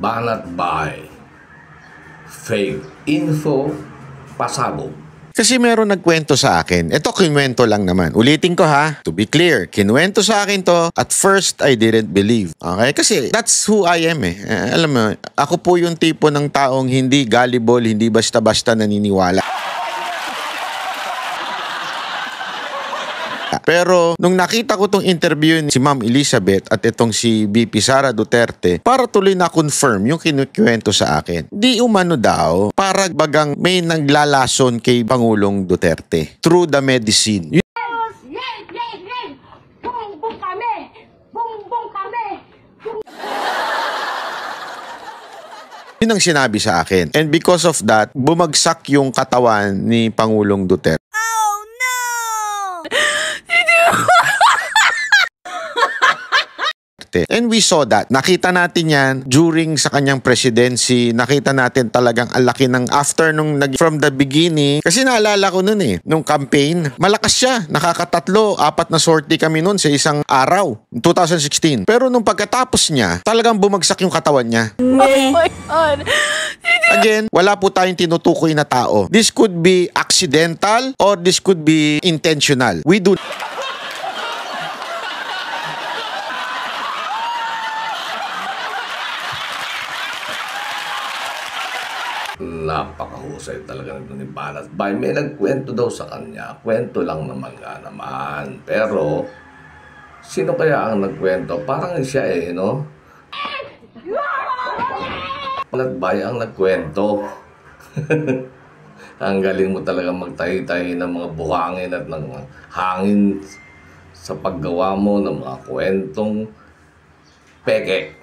Banat by fake info pasabog. Kasi meron nagkwento sa akin. Ito, kinwento lang naman. Ulitin ko ha. To be clear, kinwento sa akin to. At first, I didn't believe. Okay? Kasi that's who I am eh. Alam mo, ako po yung tipo ng taong hindi gullible, hindi basta-basta naniniwala. Pero nung nakita ko tong interview ni si Ma'am Elizabeth at itong si VP Sara Duterte, para tuloy na confirm yung kinukwento sa akin. Di umano daw, para bagang may naglalason kay Pangulong Duterte through the medicine. Bumbong kami! Bumbong kami! Yun ang sinabi sa akin. And because of that, bumagsak yung katawan ni Pangulong Duterte. And we saw that. Nakita natin yan during sa kanyang presidency. Nakita natin talagang ang laki ng after nung from the beginning. Kasi naalala ko nun eh, nung campaign, malakas siya. Nakakatatlo, 4 na sortie kami nun sa isang araw, 2016. Pero nung pagkatapos niya, talagang bumagsak yung katawan niya. Oh my God. Again, wala po tayong tinutukoy na tao. This could be accidental or this could be intentional. We do. Napakahusay talaga nito ni Banat Bay. May nagkwento daw sa kanya. Kwento lang naman nga naman. Pero, sino kaya ang nagkwento? Parang siya eh, no? Banat Bay ang nagkwento. Ang galing mo talaga magtahi-tahi ng mga buhangin at ng mga hangin sa paggawa mo ng mga kwentong peke.